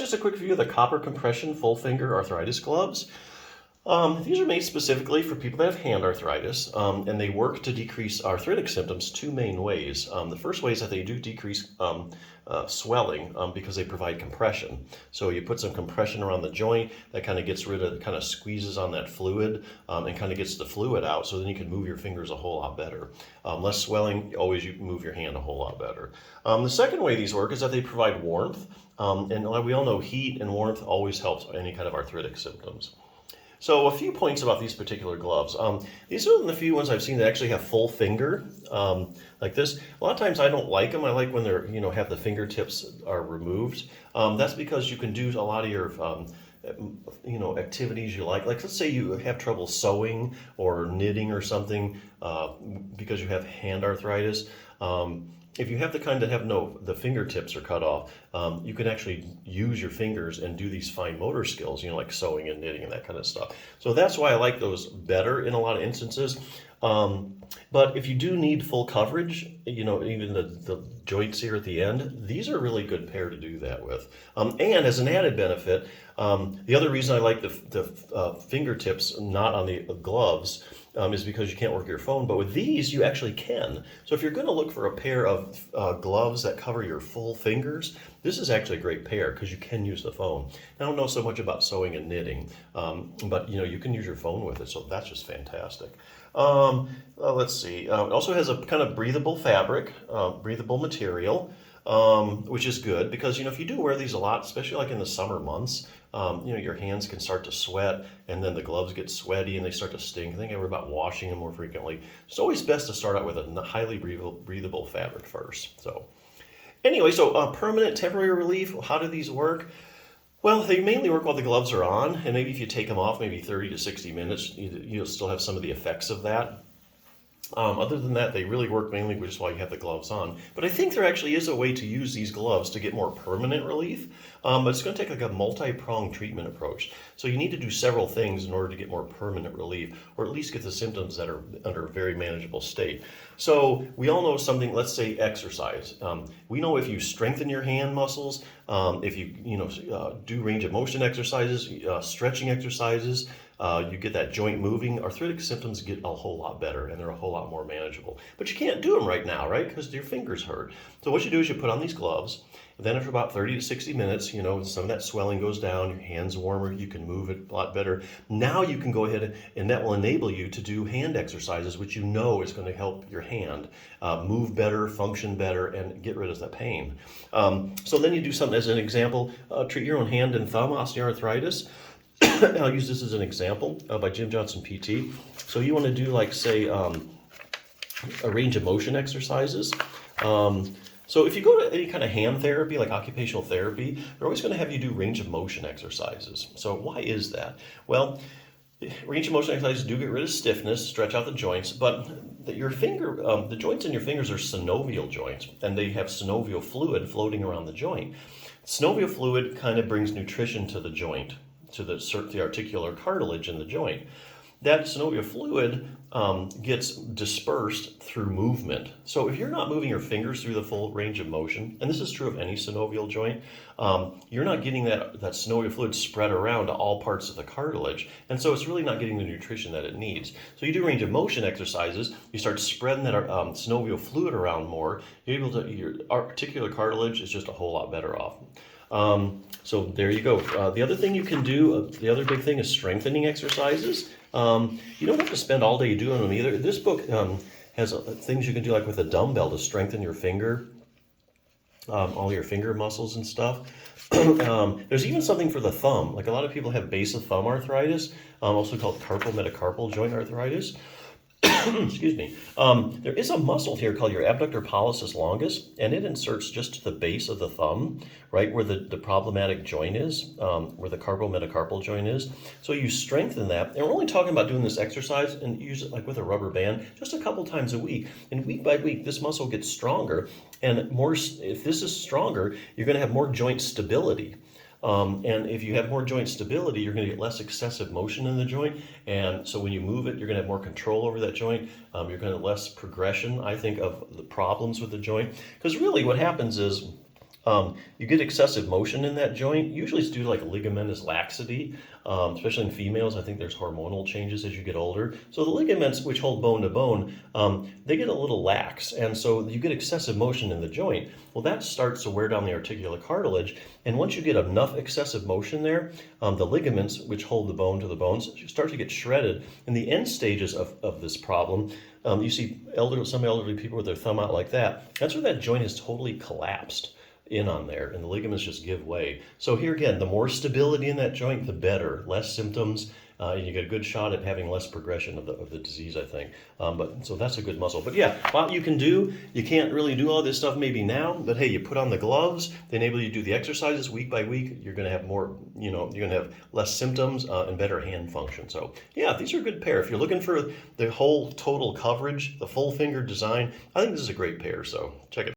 just a quick view of the copper compression full finger arthritis gloves. These are made specifically for people that have hand arthritis, and they work to decrease arthritic symptoms two main ways. The first way is that they do decrease swelling because they provide compression. So you put some compression around the joint that kind of gets rid of, kind of squeezes on that fluid and kind of gets the fluid out, so then you can move your fingers a whole lot better. Less swelling, always you can move your hand a whole lot better. The second way these work is that they provide warmth, and we all know heat and warmth always helps any kind of arthritic symptoms. So a few points about these particular gloves. These are the few ones I've seen that actually have full finger, like this. A lot of times I don't like them. I like when they're, have the fingertips are removed. That's because you can do a lot of your, activities you like. Like, let's say you have trouble sewing or knitting or something because you have hand arthritis. If you have the kind that have the fingertips are cut off, you can actually use your fingers and do these fine motor skills, like sewing and knitting and that kind of stuff. So that's why I like those better in a lot of instances. But if you do need full coverage, even the joints here at the end, these are a really good pair to do that with. And as an added benefit, the other reason I like the fingertips not on the gloves is because you can't work your phone, but with these you actually can. So if you're going to look for a pair of gloves that cover your full fingers, this is actually a great pair because you can use the phone. I don't know so much about sewing and knitting, but you can use your phone with it, so that's just fantastic. Let's see. It also has a kind of breathable fabric, breathable material, which is good because if you do wear these a lot, especially like in the summer months, your hands can start to sweat, and then the gloves get sweaty and they start to stink. I think ever about washing them more frequently. It's always best to start out with a highly breathable fabric first. So anyway, permanent temporary relief. How do these work? Well, they mainly work while the gloves are on, and maybe if you take them off, maybe 30 to 60 minutes, you'll still have some of the effects of that. Other than that, they really work mainly just while you have the gloves on. But I think there actually is a way to use these gloves to get more permanent relief, but it's going to take like a multi-pronged treatment approach. So you need to do several things in order to get more permanent relief, or at least get the symptoms that are under a very manageable state. So we all know something, let's say exercise. We know if you strengthen your hand muscles, if you do range of motion exercises, stretching exercises, you get that joint moving, arthritic symptoms get a whole lot better and they're a whole lot more manageable. But you can't do them right now, right? Because your fingers hurt. So what you do is you put on these gloves, and then after about 30 to 60 minutes, some of that swelling goes down, your hand's warmer, you can move it a lot better. Now you can go ahead and that will enable you to do hand exercises, which is going to help your hand move better, function better, and get rid of the pain. So then you do something, as an example, treat your own hand and thumb osteoarthritis. I'll use this as an example by Jim Johnson PT. So you want to do, like, say, a range of motion exercises. So if you go to any kind of hand therapy, like occupational therapy, they're always going to have you do range of motion exercises. So why is that? Well, range of motion exercises do get rid of stiffness, stretch out the joints, but the joints in your fingers are synovial joints, and they have synovial fluid floating around the joint. Synovial fluid kind of brings nutrition to the joint, to the articular cartilage in the joint. That synovial fluid gets dispersed through movement. So if you're not moving your fingers through the full range of motion, and this is true of any synovial joint, you're not getting that synovial fluid spread around to all parts of the cartilage, and so it's really not getting the nutrition that it needs. So you do range of motion exercises, you start spreading that synovial fluid around more, your articular cartilage is just a whole lot better off. So there you go. The other thing you can do, the other big thing is strengthening exercises. You don't have to spend all day doing them either. This book has things you can do, like with a dumbbell, to strengthen your finger, all your finger muscles and stuff. There's even something for the thumb. Like, a lot of people have base of thumb arthritis, also called carpal metacarpal joint arthritis. Excuse me. There is a muscle here called your abductor pollicis longus, and it inserts just to the base of the thumb, right where the problematic joint is, where the carpal metacarpal joint is. So you strengthen that, and we're only talking about doing this exercise, and use it like with a rubber band just a couple times a week. And week by week, this muscle gets stronger, and more. If this is stronger, you're going to have more joint stability. And if you have more joint stability, you're going to get less excessive motion in the joint. And so when you move it, you're going to have more control over that joint. You're going to have less progression, I think, of the problems with the joint. Because really what happens is You get excessive motion in that joint. Usually it's due to like ligamentous laxity, especially in females. I think there's hormonal changes as you get older. So the ligaments, which hold bone to bone, they get a little lax. And so you get excessive motion in the joint. Well, that starts to wear down the articular cartilage. And once you get enough excessive motion there, the ligaments, which hold the bone to the bones, start to get shredded. In the end stages of this problem, you see some elderly people with their thumb out like that. That's where that joint is totally collapsed in on there, and the ligaments just give way. So here again, the more stability in that joint, the better. Less symptoms, and you get a good shot at having less progression of the disease, I think. So that's a good muscle. But yeah, a lot you can do. You can't really do all this stuff maybe now, but hey, you put on the gloves, they enable you to do the exercises week by week. You're going to have more, you're going to have less symptoms and better hand function. So yeah, these are a good pair. If you're looking for the whole total coverage, the full finger design, I think this is a great pair. So check it out.